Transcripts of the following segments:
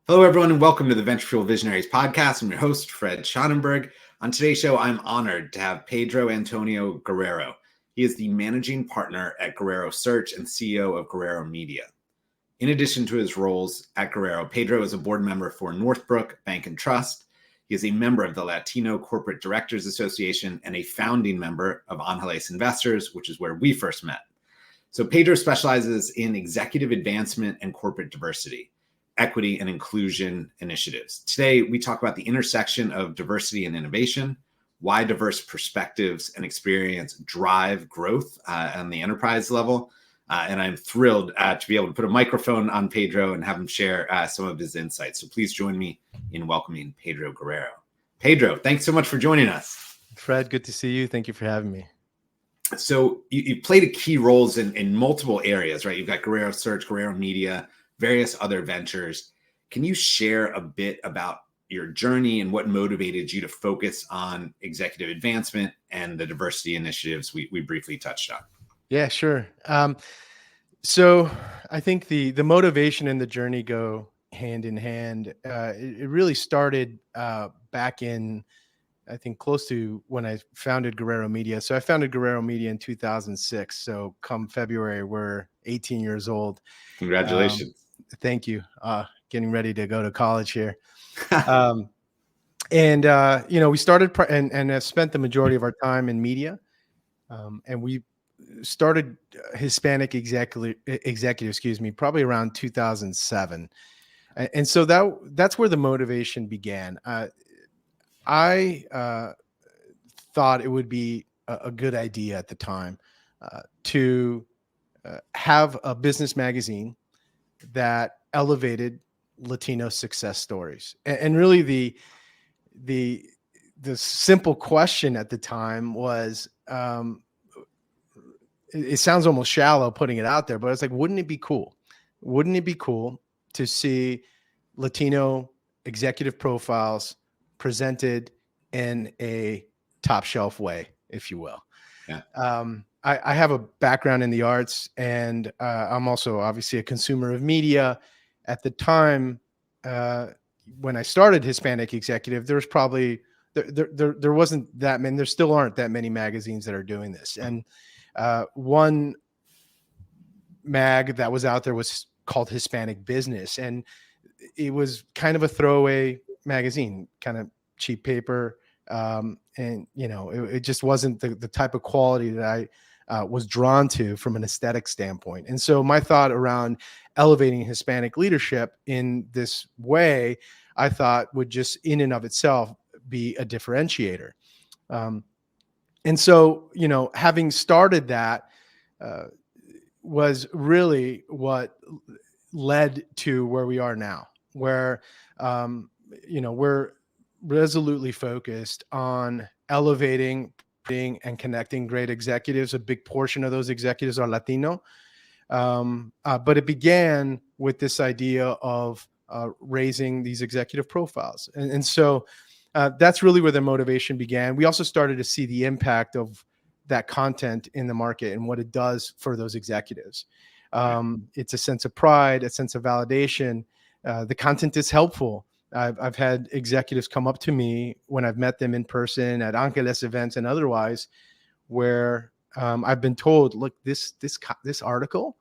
Hello, everyone, and welcome to the Venture Fuel Visionaries podcast. I'm your host, Fred Schonenberg. On today's show, I'm honored to have Pedro Antonio Guerrero. He is the managing partner at Guerrero Search and CEO of Guerrero Media. In addition to his roles at Guerrero, Pedro is a board member for Northbrook Bank and Trust. He is a member of the Latino Corporate Directors Association and a founding member of Angeles Investors, which is where we first met. So Pedro specializes in executive advancement and corporate diversity, equity and inclusion initiatives. Today, we talk about the intersection of diversity and innovation, why diverse perspectives and experience drive growth on the enterprise level. And I'm thrilled to be able to put a microphone on Pedro and have him share some of his insights. So please join me in welcoming Pedro Guerrero. Pedro, thanks so much for joining us. Fred, good to see you. Thank you for having me. So you've played a key roles in multiple areas, right? You've got Guerrero Search, Guerrero Media, various other ventures. Can you share a bit about your journey and what motivated you to focus on executive advancement and the diversity initiatives we briefly touched on? Yeah, sure. So I think the motivation and the journey go hand in hand. It really started back in, I think, close to when I founded Guerrero Media. So I founded Guerrero Media in 2006. So come February, we're 18 years old. Congratulations. Thank you. Getting ready to go to college here. We started and have spent the majority of our time in media. And we started Hispanic executive, probably around 2007. And so that's where the motivation began. I thought it would be a good idea at the time to have a business magazine that elevated Latino success stories. And really the simple question at the time was, it sounds almost shallow putting it out there, but it's like, wouldn't it be cool? Wouldn't it be cool to see Latino executive profiles presented in a top shelf way, if you will? Yeah. I have a background in the arts, and I'm also obviously a consumer of media. At the time, when I started Hispanic Executive, there was probably there wasn't that many. There still aren't that many magazines that are doing this. And one mag that was out there was called Hispanic Business, and it was kind of a throwaway magazine, kind of cheap paper. And it just wasn't the type of quality that I was drawn to from an aesthetic standpoint. And so my thought around elevating Hispanic leadership in this way, I thought would just in and of itself be a differentiator. And so, having started that was really what led to where we are now, where, we're resolutely focused on elevating and connecting great executives. A big portion of those executives are Latino. But it began with this idea of raising these executive profiles. And so that's really where the motivation began. We also started to see the impact of that content in the market and what it does for those executives. It's a sense of pride, a sense of validation. The content is helpful. I've had executives come up to me when I've met them in person at Angeles events and otherwise, where I've been told, look, this article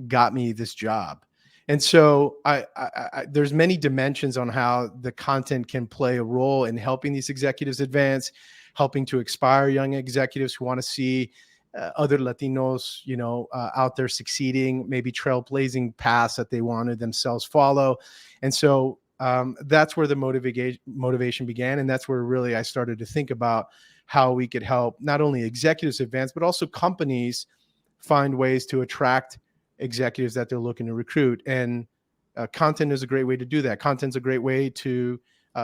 got me this job. And so there's many dimensions on how the content can play a role in helping these executives advance, helping to inspire young executives who want to see other Latinos, out there succeeding, maybe trailblazing paths that they wanted themselves follow. And so that's where the motivation began. And that's where really I started to think about how we could help not only executives advance, but also companies find ways to attract executives that they're looking to recruit. And content is a great way to do that. Content's a great way to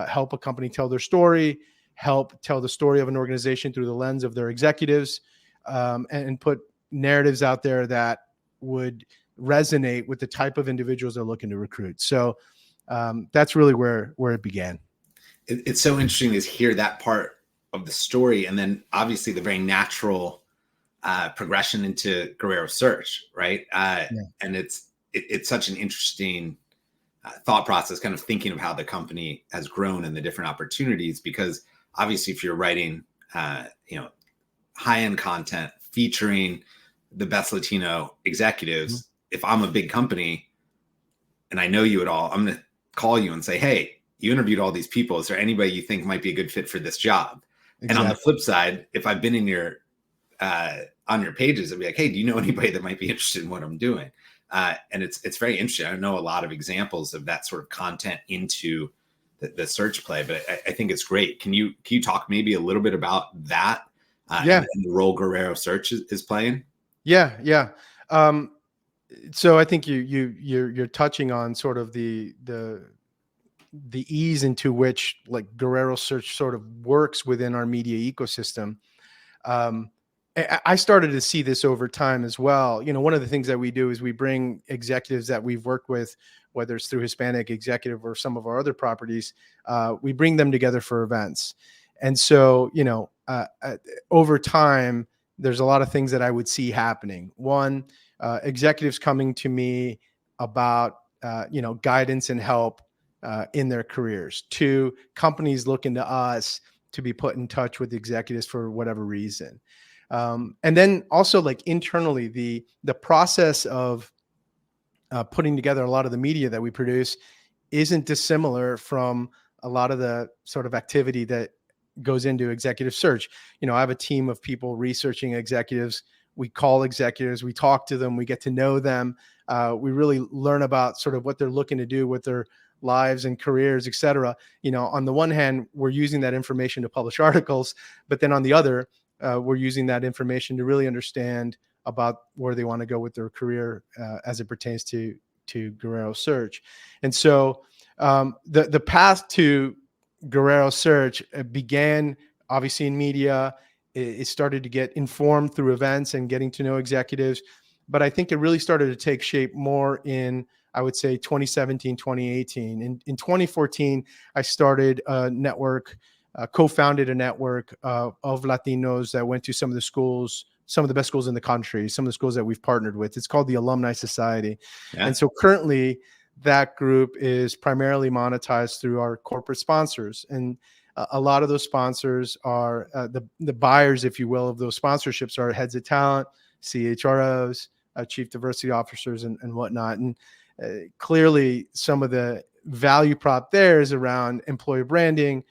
help a company tell their story, help tell the story of an organization through the lens of their executives, and put narratives out there that would resonate with the type of individuals they're looking to recruit. So that's really where it began. It's so interesting to hear that part of the story, and then obviously the very natural progression into Guerrero Search, right? And it's such an interesting thought process, kind of thinking of how the company has grown and the different opportunities. Because obviously, if you're writing, high-end content featuring the best Latino executives, if I'm a big company and I know you at all, I'm going to call you and say, hey, you interviewed all these people. Is there anybody you think might be a good fit for this job? Exactly. And on the flip side, if I've been in your on your pages, I'd be like, hey, do you know anybody that might be interested in what I'm doing? And it's very interesting. I know a lot of examples of that sort of content into the search play, but I think it's great. Can you talk maybe a little bit about that? And the role Guerrero Search is playing? Yeah. So I think you're touching on sort of the ease into which like Guerrero Search sort of works within our media ecosystem. I started to see this over time as well. One of the things that we do is we bring executives that we've worked with, whether it's through Hispanic Executive or some of our other properties, we bring them together for events. And so, over time, there's a lot of things that I would see happening. One, executives coming to me about, guidance and help in their careers. Two, companies looking to us to be put in touch with executives for whatever reason. And then also like internally, the process of putting together a lot of the media that we produce isn't dissimilar from a lot of the sort of activity that goes into executive search. I have a team of people researching executives. We call executives, we talk to them, we get to know them. We really learn about sort of what they're looking to do with their lives and careers, et cetera. On the one hand, we're using that information to publish articles, but then on the other, we're using that information to really understand about where they want to go with their career as it pertains to Guerrero Search. And so the path to Guerrero Search began obviously in media. It started to get informed through events and getting to know executives. But I think it really started to take shape more in, I would say, 2017, 2018. In 2014, I started a network, co-founded a network of Latinos that went to some of the best schools in the country, some of the schools that we've partnered with. It's called the Alumni Society. Yeah. And so currently that group is primarily monetized through our corporate sponsors. And a lot of those sponsors are the buyers, if you will, of those sponsorships are heads of talent, CHROs, chief diversity officers, and whatnot. And clearly some of the value prop there is around employer branding,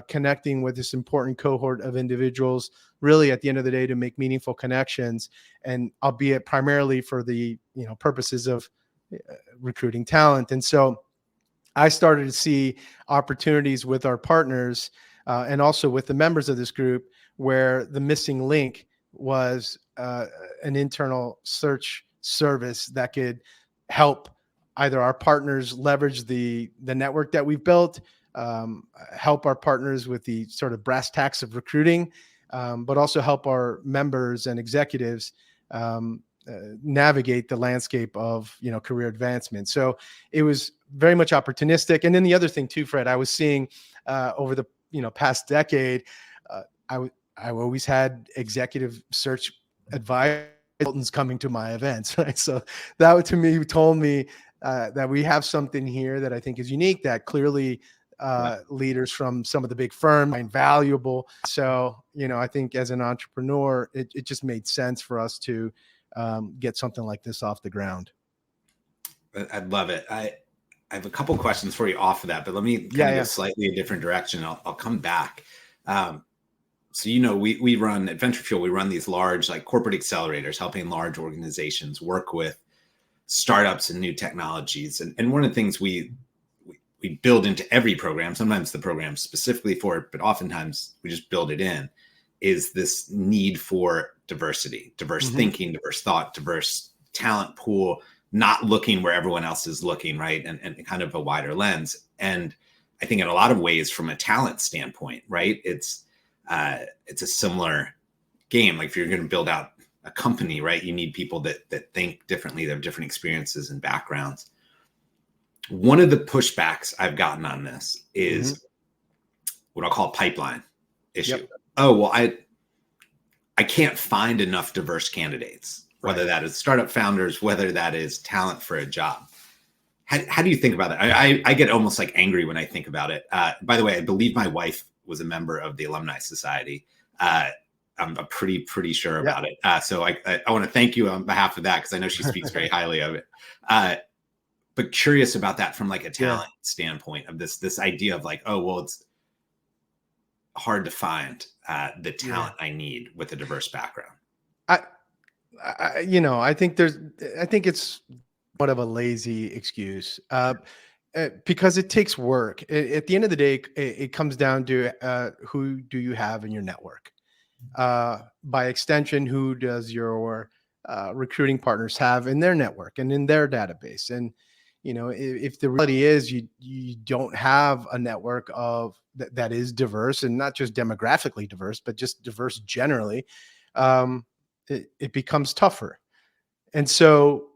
connecting with this important cohort of individuals, really at the end of the day to make meaningful connections, and albeit primarily for the purposes of recruiting talent. And so I started to see opportunities with our partners and also with the members of this group where the missing link was an internal search service that could help either our partners leverage the network that we've built, help our partners with the sort of brass tacks of recruiting, but also help our members and executives navigate the landscape of career advancement. So it was very much opportunistic. And then the other thing too, Fred, I was seeing over the past decade, I always had executive search advisors coming to my events, right? So that to me told me that we have something here that I think is unique, that clearly leaders from some of the big firms find valuable. So, I think as an entrepreneur, it just made sense for us to get something like this off the ground. I'd love it. I have a couple questions for you off of that, but let me go slightly a different direction. I'll come back. So, we run at Venture Fuel, we run these large like corporate accelerators, helping large organizations work with startups and new technologies. And one of the things we build into every program, sometimes the program specifically for it, but oftentimes we just build it in, is this need for diversity, diverse thinking, diverse thought, diverse talent pool, not looking where everyone else is looking, right? And kind of a wider lens. And I think in a lot of ways from a talent standpoint, right, it's a similar game. Like if you're going to build out a company, right, you need people that think differently, that have different experiences and backgrounds. One of the pushbacks I've gotten on this is what I'll call pipeline issue. Yep. Oh, well, I can't find enough diverse candidates, whether that is startup founders, whether that is talent for a job. how do you think about that? I get almost like angry when I think about it. By the way, I believe my wife was a member of the Alumni Society. I'm pretty sure Yeah. about it. So I want to thank you on behalf of that, because I know she speaks very highly of it. But curious about that from like a Yeah. talent standpoint of this idea of like, oh, well, it's hard to find the Yeah. talent I need with a diverse background. I, I think it's somewhat of a lazy excuse, because it takes work. At the end of the day, it comes down to who do you have in your network. By extension, who does your recruiting partners have in their network and in their database? And if the reality is you don't have a network of that is diverse, and not just demographically diverse, but just diverse generally, it becomes tougher. And so,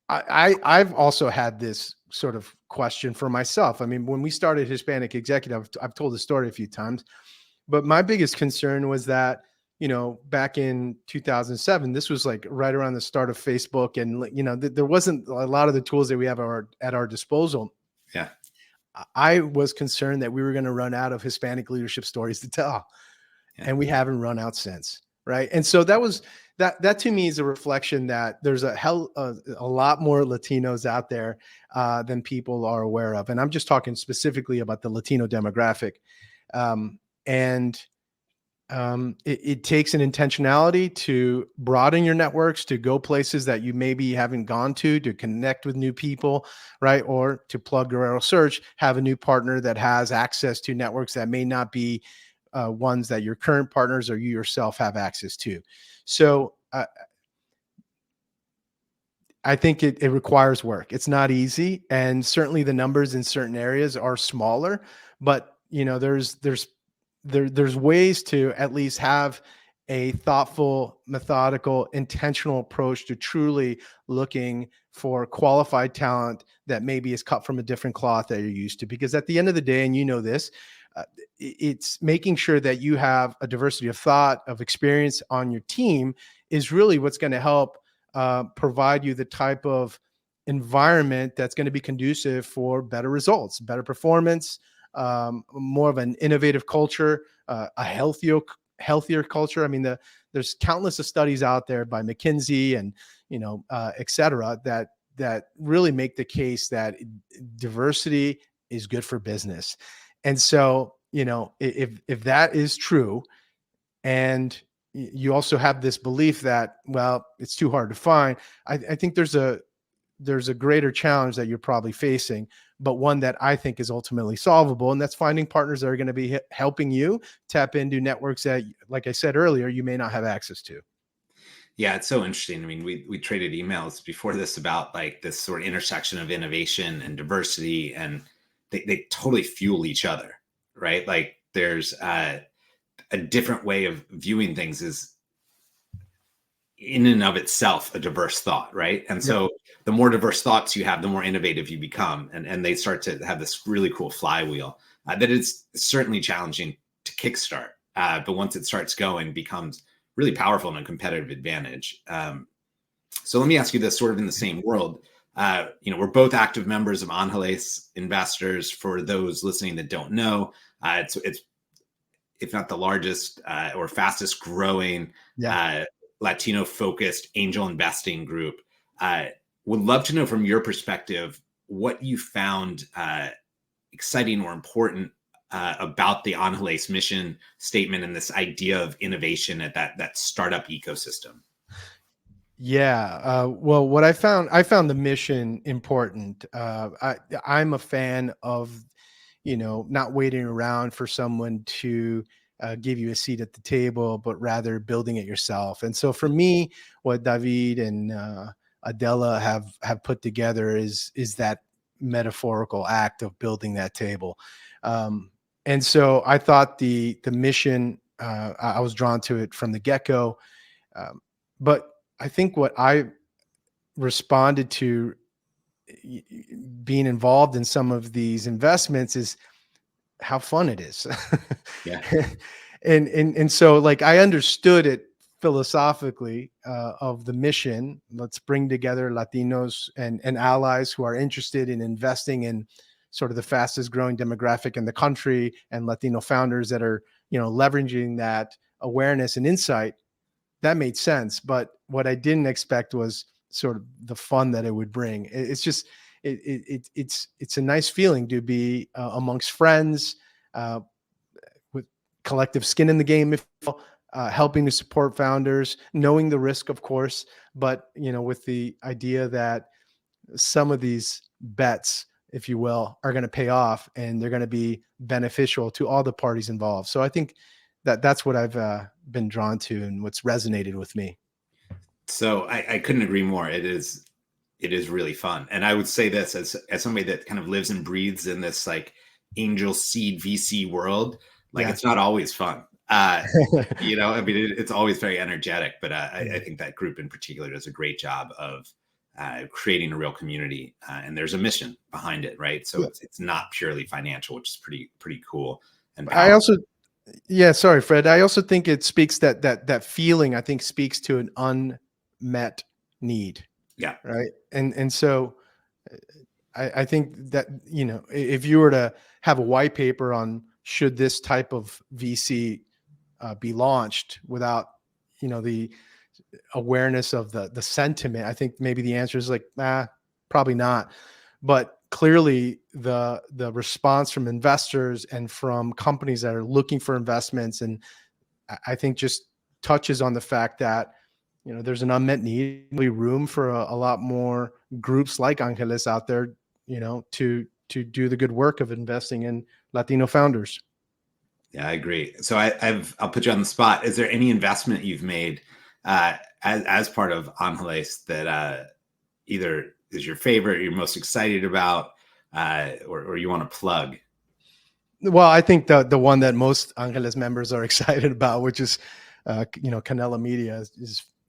I've also had this sort of question for myself. I mean, when we started Hispanic Executive, I've told the story a few times, but my biggest concern was that, back in 2007, this was like right around the start of Facebook, and there wasn't a lot of the tools that we have at our disposal. Yeah. I was concerned that we were going to run out of Hispanic leadership stories to tell, Yeah. and we haven't run out since. Right. And so that to me is a reflection that there's a lot more Latinos out there than people are aware of. And I'm just talking specifically about the Latino demographic. And it takes an intentionality to broaden your networks, to go places that you maybe haven't gone to connect with new people, right? Or to plug Guerrero Search, have a new partner that has access to networks that may not be ones that your current partners or you yourself have access to. So I think it requires work. It's not easy, and certainly the numbers in certain areas are smaller. But there's ways to at least have a thoughtful, methodical, intentional approach to truly looking for qualified talent that maybe is cut from a different cloth that you're used to. Because at the end of the day, and this, it's making sure that you have a diversity of thought, of experience on your team is really what's going to help provide you the type of environment that's going to be conducive for better results, better performance, more of an innovative culture, a healthier culture. I mean, there's countless of studies out there by McKinsey and et cetera, that really make the case that diversity is good for business. And so, if that is true, and you also have this belief that, well, it's too hard to find, I think there's a greater challenge that you're probably facing, but one that I think is ultimately solvable. And that's finding partners that are going to be helping you tap into networks that, like I said earlier, you may not have access to. Yeah, it's so interesting. I mean, we traded emails before this about like this sort of intersection of innovation and diversity, and they totally fuel each other, right? Like there's a different way of viewing things is in and of itself a diverse thought, right? And so the more diverse thoughts you have, the more innovative you become, and they start to have this really cool flywheel that is certainly challenging to kickstart, but once it starts going, becomes really powerful and a competitive advantage. So let me ask you this, sort of in the same world. We're both active members of Angeles Investors. For those listening that don't know, it's if not the largest or fastest growing Latino focused angel investing group. Would love to know from your perspective what you found exciting or important about the Angeles mission statement and this idea of innovation at that startup ecosystem. Yeah. Well, what I found the mission important. I'm a fan of, not waiting around for someone to give you a seat at the table, but rather building it yourself. And so for me, what David and Adela have put together is that metaphorical act of building that table. And so I thought the mission, I was drawn to it from the get-go. But I think what I responded to being involved in some of these investments is how fun it is. Yeah. and so like I understood it philosophically of the mission. Let's bring together Latinos and allies who are interested in investing in sort of the fastest growing demographic in the country, and Latino founders that are, leveraging that awareness and insight. That made sense. But what I didn't expect was sort of the fun that it would bring. It's just, it's a nice feeling to be amongst friends, with collective skin in the game, if you will, helping to support founders, knowing the risk, of course, but with the idea that some of these bets, if you will, are going to pay off and they're going to be beneficial to all the parties involved. So I think that that's what I've been drawn to and what's resonated with me. So I couldn't agree more. It is really fun. And I would say this as somebody that kind of lives and breathes in this like angel seed VC world, like it's not always fun. I mean, it's always very energetic, but I think that group in particular does a great job of creating a real community, and there's a mission behind it, right? So it's not purely financial, which is pretty cool. And powerful. Sorry, Fred. I also think it speaks that feeling, I think, speaks to an unmet need. Yeah. Right. And so I think that, if you were to have a white paper on should this type of VC be launched without, the awareness of the sentiment, I think maybe the answer is like, probably not. But clearly the response from investors and from companies that are looking for investments, and I think just touches on the fact that, there's an unmet need, room for a lot more groups like Angeles out there, to do the good work of investing in Latino founders. Yeah, I agree. So I'll put you on the spot. Is there any investment you've made as part of Angeles that either is your favorite, you're most excited about, or you want to plug? Well, I think the one that most Angeles members are excited about, which is, Canela Media,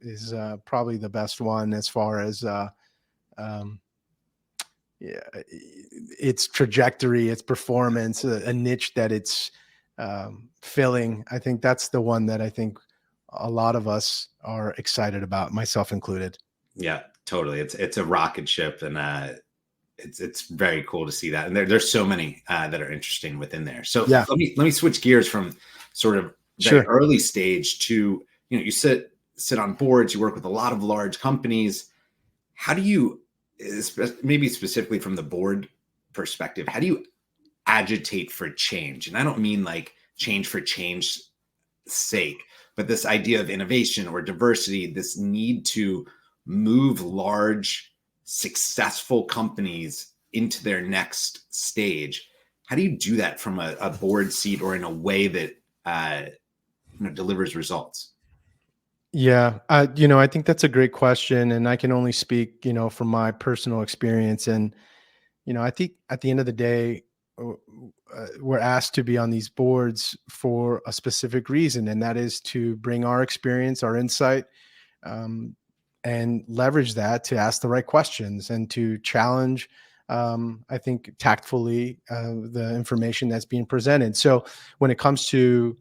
is probably the best one as far as its trajectory, its performance, a niche that it's filling. I think that's the one that I think a lot of us are excited about, myself included. Yeah, totally. It's a rocket ship, and it's very cool to see that. And there's so many that are interesting within there. So let me switch gears from sort of the early stage to, you sit on boards, you work with a lot of large companies. How do you, maybe specifically from the board perspective, how do you agitate for change? And I don't mean like change for change's sake, but this idea of innovation or diversity, this need to move large, successful companies into their next stage. How do you do that from a board seat or in a way that delivers results? Yeah. I think that's a great question, and I can only speak, from my personal experience. And, I think at the end of the day, we're asked to be on these boards for a specific reason, and that is to bring our experience, our insight, and leverage that to ask the right questions and to challenge, I think, tactfully, the information that's being presented. So when it comes to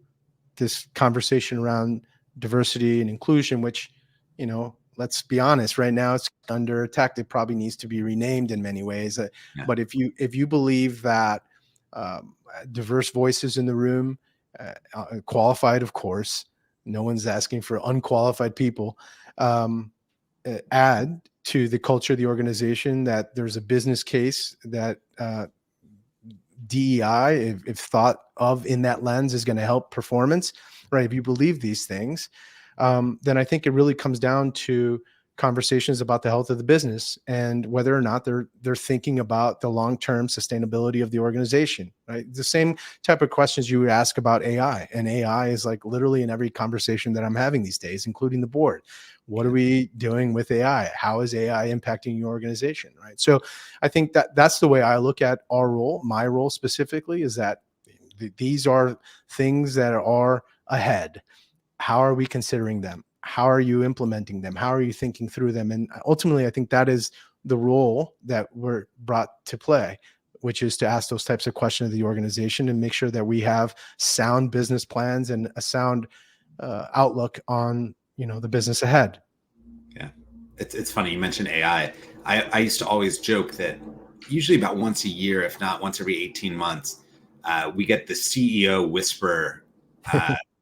this conversation around diversity and inclusion, which, let's be honest, right now it's under attack. It probably needs to be renamed in many ways. But if you believe that diverse voices in the room, qualified, of course, no one's asking for unqualified people, add to the culture of the organization, that there's a business case that DEI, if thought of in that lens, is going to help performance, right? If you believe these things, then I think it really comes down to conversations about the health of the business and whether or not they're thinking about the long-term sustainability of the organization, right? The same type of questions you would ask about AI, and AI is like literally in every conversation that I'm having these days, including the board. What are we doing with AI? How is AI impacting your organization, right? So I think that's the way I look at our role. My role specifically is that these are things that are ahead. How are we considering them? How are you implementing them? How are you thinking through them? And ultimately, I think that is the role that we're brought to play, which is to ask those types of questions of the organization and make sure that we have sound business plans and a sound outlook on, the business ahead. Yeah. It's funny. You mentioned AI. I used to always joke that usually about once a year, if not once every 18 months, we get the CEO whisper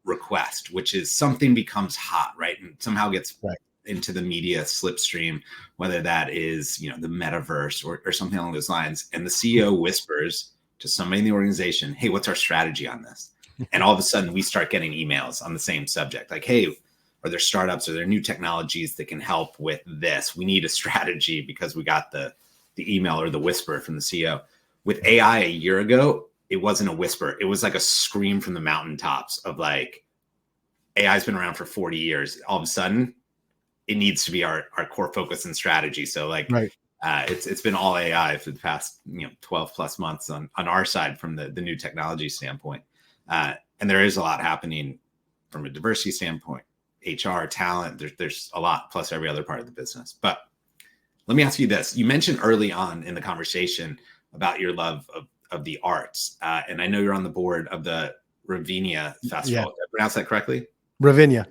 request, which is something becomes hot, right? And somehow gets Right. into the media slipstream, whether that is, the metaverse or something along those lines. And the CEO whispers to somebody in the organization, hey, what's our strategy on this? And all of a sudden we start getting emails on the same subject. Like, hey, are there startups, are there new technologies that can help with this? We need a strategy because we got the email or the whisper from the CEO. With AI a year ago, it wasn't a whisper. It was like a scream from the mountaintops of like, AI's been around for 40 years. All of a sudden, it needs to be our core focus and strategy. So like, Right. It's been all AI for the past 12 plus months on our side from the new technology standpoint. And there is a lot happening from a diversity standpoint, HR, talent. There's a lot, plus every other part of the business. But let me ask you this. You mentioned early on in the conversation about your love of the arts. And I know you're on the board of the Ravinia Festival. Yeah. Did I pronounce that correctly? Ravinia.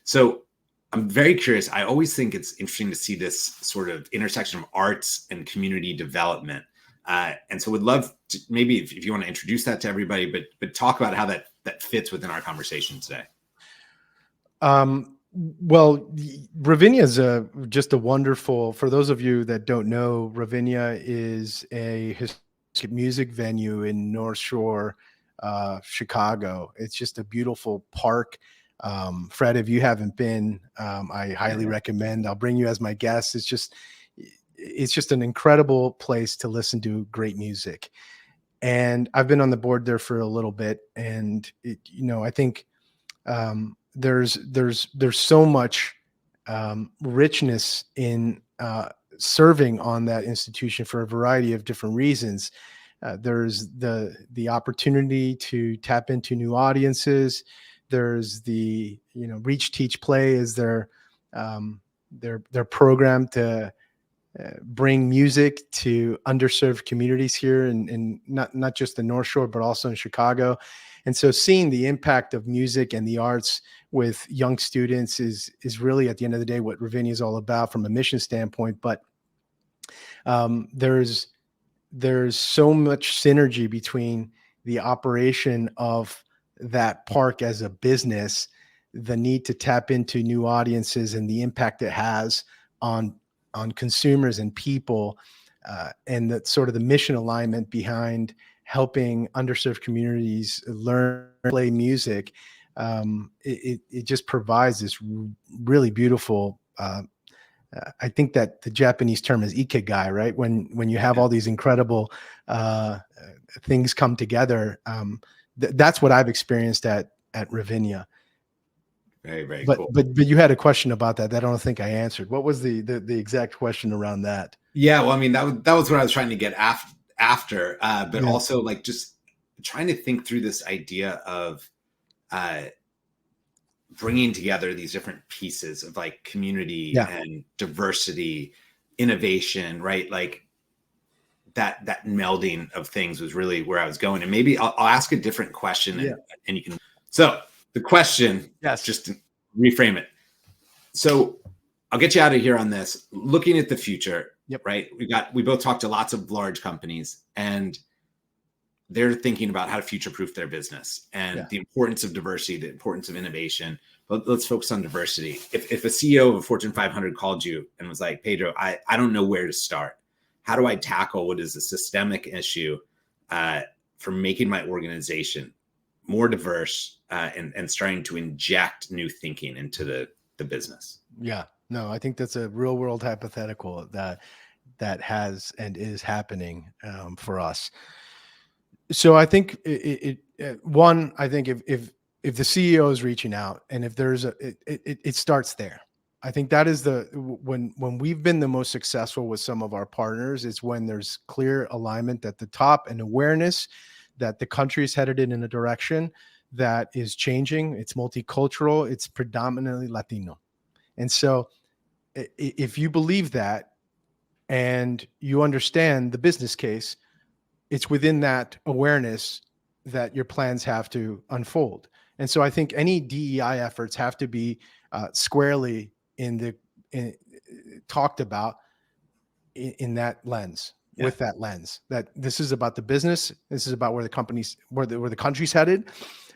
So I'm very curious. I always think it's interesting to see this sort of intersection of arts and community development. And so would love to maybe if you want to introduce that to everybody, but talk about how that fits within our conversation today. Well, Ravinia is just a wonderful, for those of you that don't know, Ravinia is a historic music venue in North Shore, Chicago. It's just a beautiful park. Fred, if you haven't been, I highly recommend. I'll bring you as my guest. It's just an incredible place to listen to great music. And I've been on the board there for a little bit, and I think there's so much richness in serving on that institution for a variety of different reasons. There's the opportunity to tap into new audiences. There's the Reach, Teach, Play is their program to bring music to underserved communities here, and not just the North Shore, but also in Chicago. And so seeing the impact of music and the arts with young students is really, at the end of the day, what Ravinia is all about from a mission standpoint. But there's so much synergy between the operation of that park as a business, the need to tap into new audiences, and the impact it has on consumers and people, and that sort of the mission alignment behind helping underserved communities learn, play music. It just provides this really beautiful, I think that the Japanese term is ikigai, right? When you have all these incredible things come together, that's what I've experienced at Ravinia. Very, very but, cool. But you had a question about that I don't think I answered. What was the exact question around that? Yeah, well, I mean, that was what I was trying to get after, but also like just trying to think through this idea of bringing together these different pieces of like community and diversity, innovation, right? Like that melding of things was really where I was going. And maybe I'll ask a different question and you can. So the question, just to reframe it. So I'll get you out of here on this. Looking at the future, right? We both talked to lots of large companies, and they're thinking about how to future-proof their business and the importance of diversity, the importance of innovation. But let's focus on diversity. If a CEO of a Fortune 500 called you and was like, Pedro, I don't know where to start. How do I tackle what is a systemic issue for making my organization more diverse and starting to inject new thinking into the business? Yeah, no, I think that's a real world hypothetical that has and is happening for us. So I think I think if the CEO is reaching out, and if there's it starts there. I think that is when we've been the most successful with some of our partners, is when there's clear alignment at the top and awareness that the country is headed in a direction that is changing. It's multicultural. It's predominantly Latino. And so if you believe that and you understand the business case, it's within that awareness that your plans have to unfold. And so I think any DEI efforts have to be squarely talked about in that lens, Yeah. with that lens, that this is about the business. This is about where the country's headed.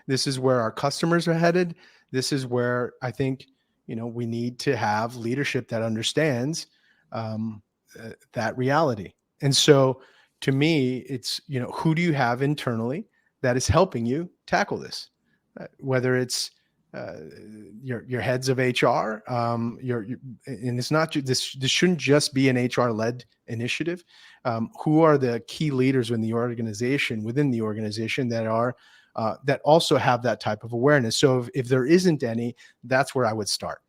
This is where our customers are headed. This is where I think, we need to have leadership that understands that reality. And so to me, it's, who do you have internally that is helping you tackle this? Whether it's your heads of HR, and it's not this shouldn't just be an HR led initiative. Who are the key leaders within the organization that also have that type of awareness? So if there isn't any, that's where I would start.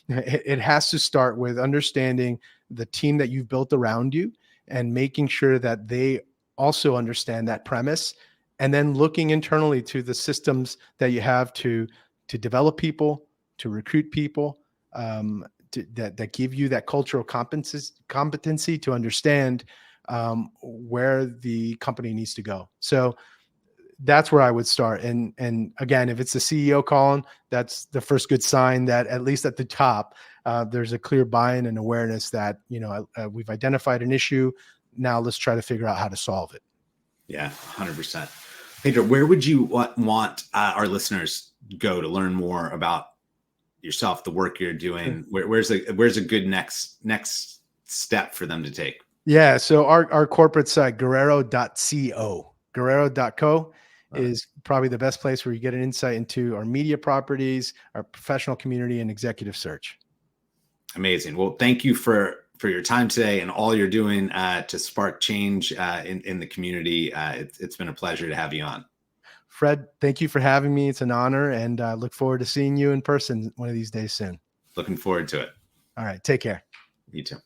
It has to start with understanding the team that you've built around you and making sure that they also understand that premise, and then looking internally to the systems that you have to develop people, to recruit people, that give you that cultural competency to understand where the company needs to go. So that's where I would start. And again, if it's the CEO calling, that's the first good sign that at least at the top, there's a clear buy-in and awareness that, we've identified an issue. Now let's try to figure out how to solve it. Yeah, 100%. Pedro, where would you want our listeners go to learn more about yourself, the work you're doing? Where's a good next step for them to take? Yeah. So our corporate site, guerrero.co is probably the best place where you get an insight into our media properties, our professional community, and executive search. Amazing. Well, thank you for your time today and all you're doing to spark change in the community. It's been a pleasure to have you on. Fred, thank you for having me. It's an honor, and I look forward to seeing you in person one of these days soon. Looking forward to it. All right. Take care. You too.